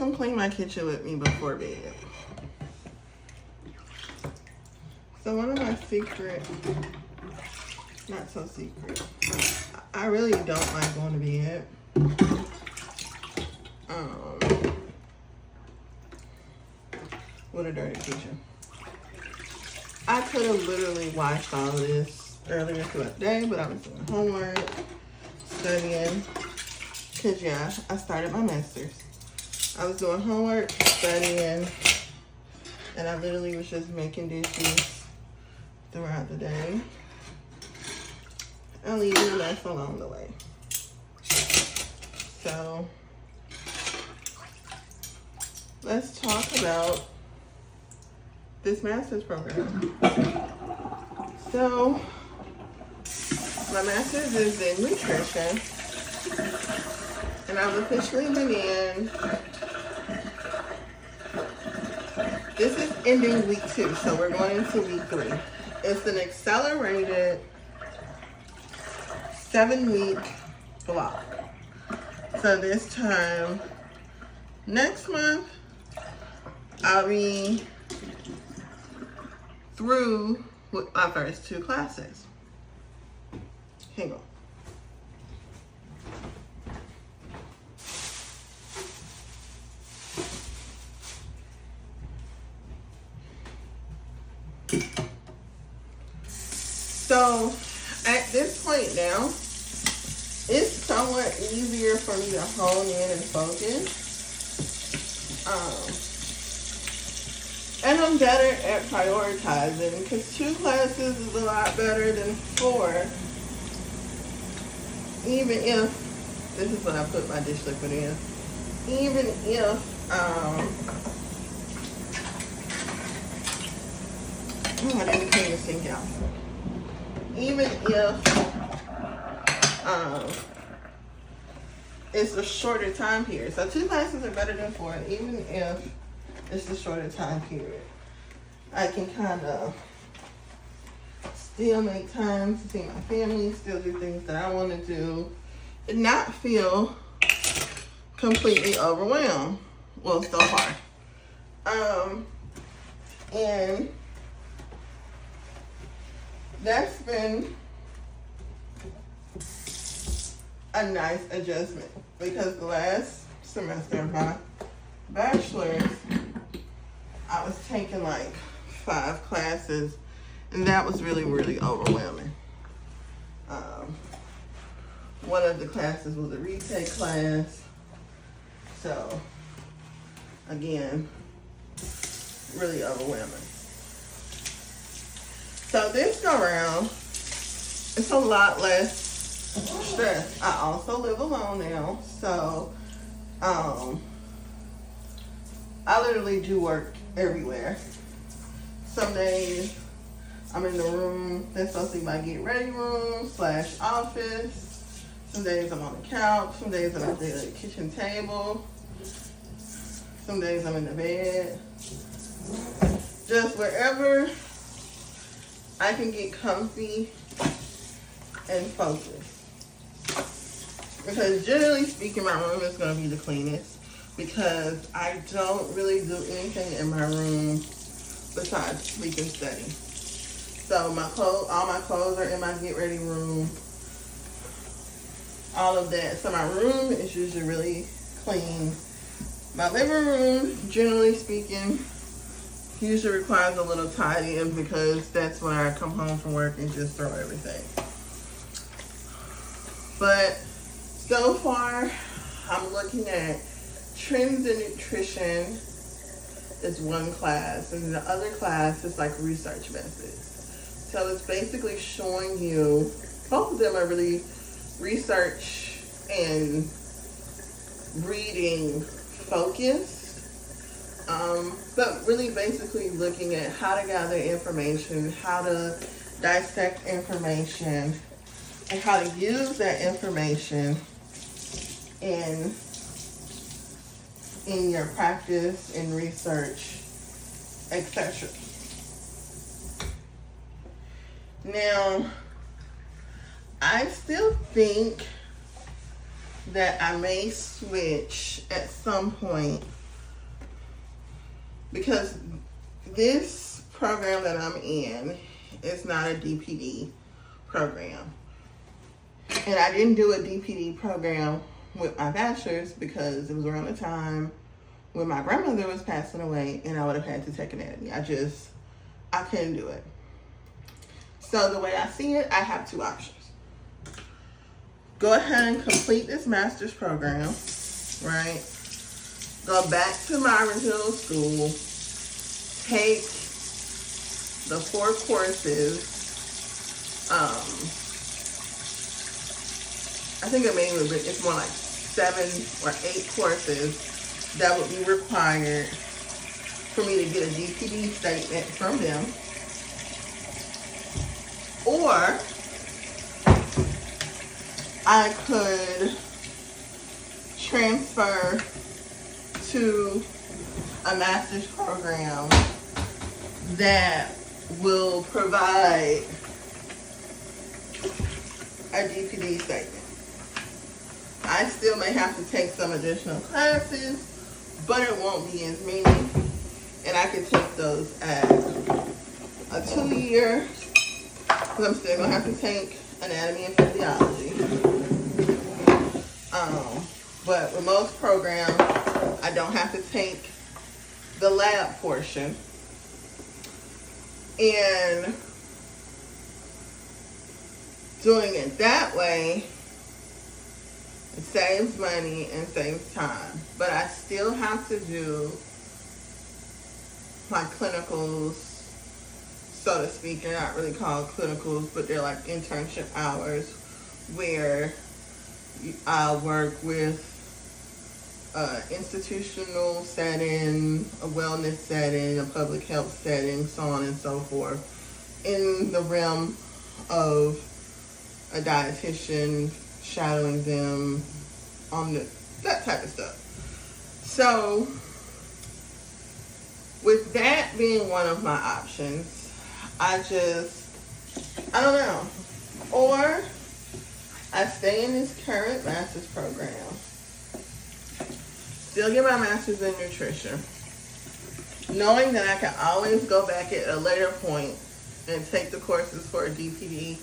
come clean my kitchen with me before bed. So one of my secret, not so secret, I really don't like going to bed. With a dirty kitchen. I could have literally watched all of this earlier throughout the day, but I was doing homework, studying, because yeah, I started my master's. I was doing homework, studying, and I literally was just making dishes throughout the day and leaving a mess along the way. So let's talk about this master's program. So my master's is in nutrition, and I've officially been in. This is ending week 2, so we're going into week 3. It's an accelerated 7-week block. So this time next month, I'll be through with my first 2 classes. Hang on. So at this point now, it's somewhat easier for me to hone in and focus. And I'm better at prioritizing, because 2 classes is a lot better than 4. Even if, this is when I put my dish liquid in, even if, I didn't clean the sink out. Even if it's a shorter time period. So 2 classes are better than 4, even if it's a shorter time period. I can kind of still make time to see my family, still do things that I want to do, and not feel completely overwhelmed. Well, so far. And that's been a nice adjustment, because the last semester of my bachelor's, I was taking like 5 classes, and that was really, really overwhelming. One of the classes was a retake class, so again, really overwhelming. So this go around, it's a lot less stress. I also live alone now, so I literally do work everywhere. Some days I'm in the room that's supposed to be my get ready room / office. Some days I'm on the couch. Some days I'm at the kitchen table. Some days I'm in the bed. Just wherever I can get comfy and focus. Because generally speaking, my room is going to be the cleanest, because I don't really do anything in my room besides sleep and study. So my clothes, all my clothes are in my get ready room. All of that. So my room is usually really clean. My living room, generally speaking, usually requires a little tidying, because that's when I come home from work and just throw everything. But so far, I'm looking at trends in nutrition is one class, and the other class is like research methods. So it's basically showing you, both of them are really research and reading focused, but really basically looking at how to gather information, how to dissect information, and how to use that information in your practice, in research, etc. Now, I still think that I may switch at some point because this program that I'm in is not a DPD program. And I didn't do a DPD program with my bachelor's because it was around the time when my grandmother was passing away and I would have had to take anatomy. I couldn't do it. So the way I see it, I have two options. Go ahead and complete this master's program, right? Go back to my original school, take the 4 courses. I think it's more like 7 or 8 courses that would be required for me to get a DPD statement from them. Or I could transfer to a master's program that will provide a DPD statement. I still may have to take some additional classes, but it won't be as many. And I can take those as a 2-year, because I'm still going to have to take anatomy and physiology. But with most programs, I don't have to take the lab portion. And doing it that way, it saves money and saves time. But I still have to do my clinicals, so to speak. They're not really called clinicals, but they're like internship hours where I work with institutional setting, a wellness setting, a public health setting, so on and so forth, in the realm of a dietitian, shadowing them on that type of stuff. So with that being one of my options, I don't know. Or I stay in this current master's program, still get my master's in nutrition, knowing that I can always go back at a later point and take the courses for a DPD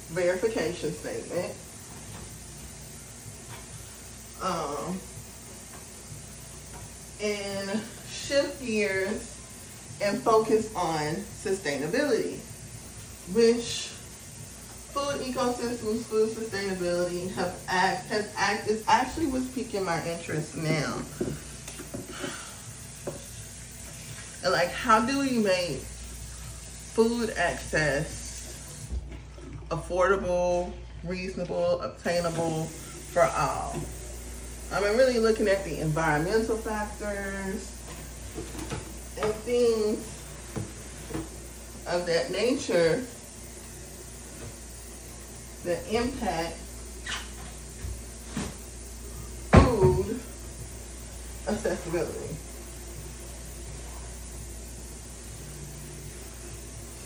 verification statement. And shift gears and focus on sustainability, which food ecosystems, food sustainability is actually what's piquing my interest now. And like, how do we make food access affordable, reasonable, obtainable for all? I've been really looking at the environmental factors and things of that nature that impact food accessibility.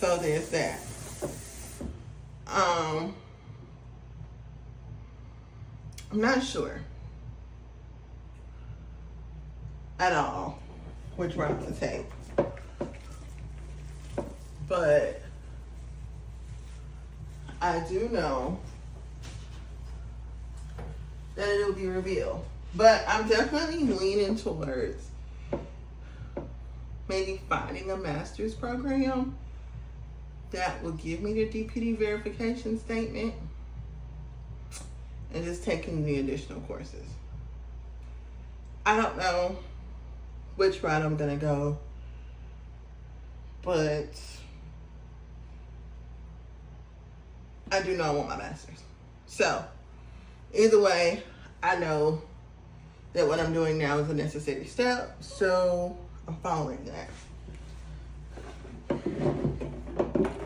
So there's that. I'm not sure at all which route I'm gonna take, but I do know that it'll be revealed. But I'm definitely leaning towards maybe finding a master's program that will give me the DPD verification statement and just taking the additional courses. I don't know which route I'm gonna go, but I do know I want my master's. So either way, I know that what I'm doing now is a necessary step, so I'm following that.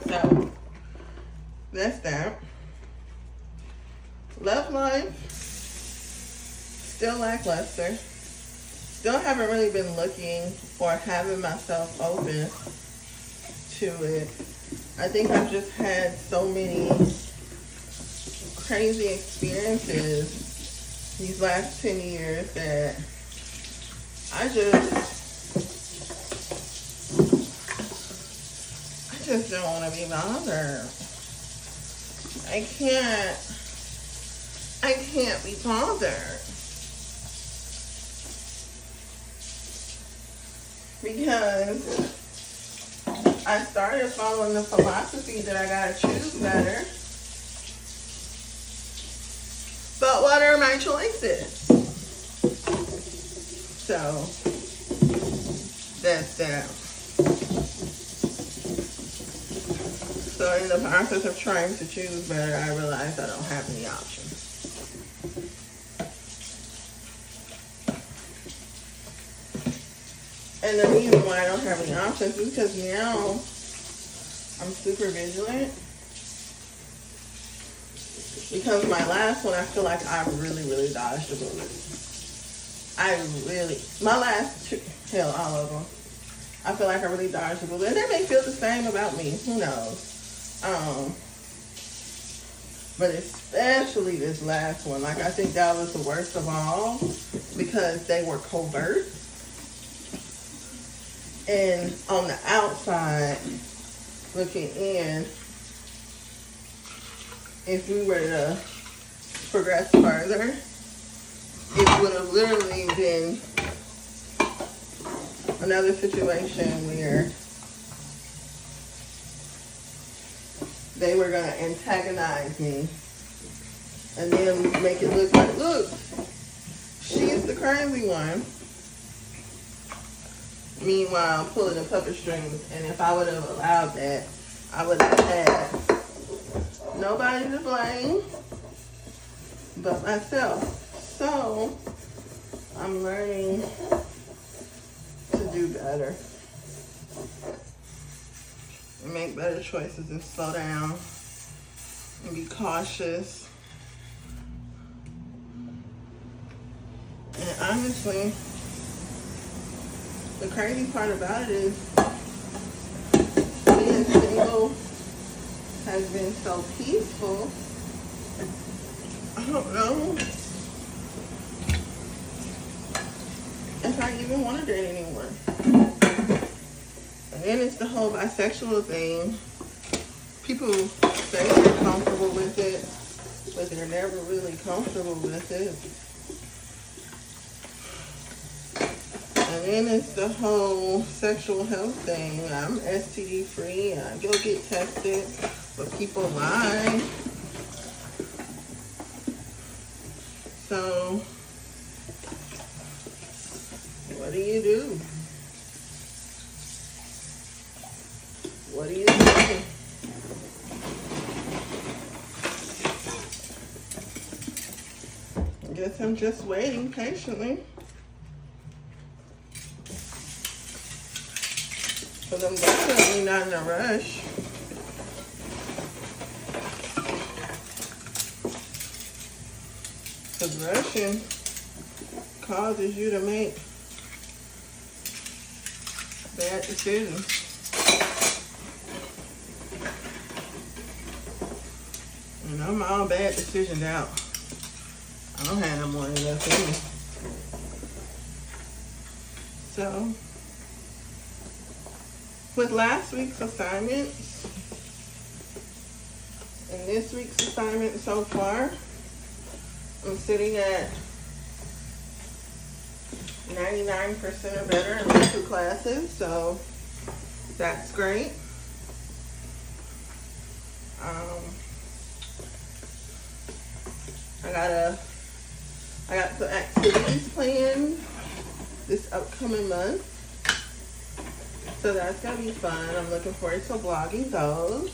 So that's that. Love life, still lackluster. Still haven't really been looking or having myself open to it. I think I've just had so many crazy experiences these last 10 years that I just just don't want to be bothered. I can't be bothered. Because I started following the philosophy that I gotta choose better. But what are my choices? So that's that. So in the process of trying to choose better, I realized I don't have any options. And the reason why I don't have any options is because now I'm super vigilant. Because my last one, I feel like I really dodged the bullet. My last two, hell, all of them. I feel like I really dodged the bullet. And they may feel the same about me. Who knows? But especially this last one. Like, I think that was the worst of all. Because they were covert. And on the outside, looking in, if we were to progress further, it would have literally been another situation where they were going to antagonize me and then make it look like, look, she's the crazy one. Meanwhile, I'm pulling the puppet strings, and if I would have allowed that, I would have had nobody to blame but myself. So, I'm learning to do better. And make better choices and slow down and be cautious. And honestly, the crazy part about it is being single has been so peaceful. I don't know if I even want to date anyone. And then it's the whole bisexual thing. People say they're comfortable with it, but they're never really comfortable with it. And then it's the whole sexual health thing. I'm STD free and I go get tested, but people lie. So, what do you do? What do you do? I guess I'm just waiting patiently. But I'm definitely not in a rush. Because rushing causes you to make bad decisions. And I'm all bad decisions out. I don't have no more left in me. So, with last week's assignments and this week's assignment so far, I'm sitting at 99% or better in my 2 classes, so that's great. I got some activities planned this upcoming month. So that's going to be fun. I'm looking forward to vlogging those.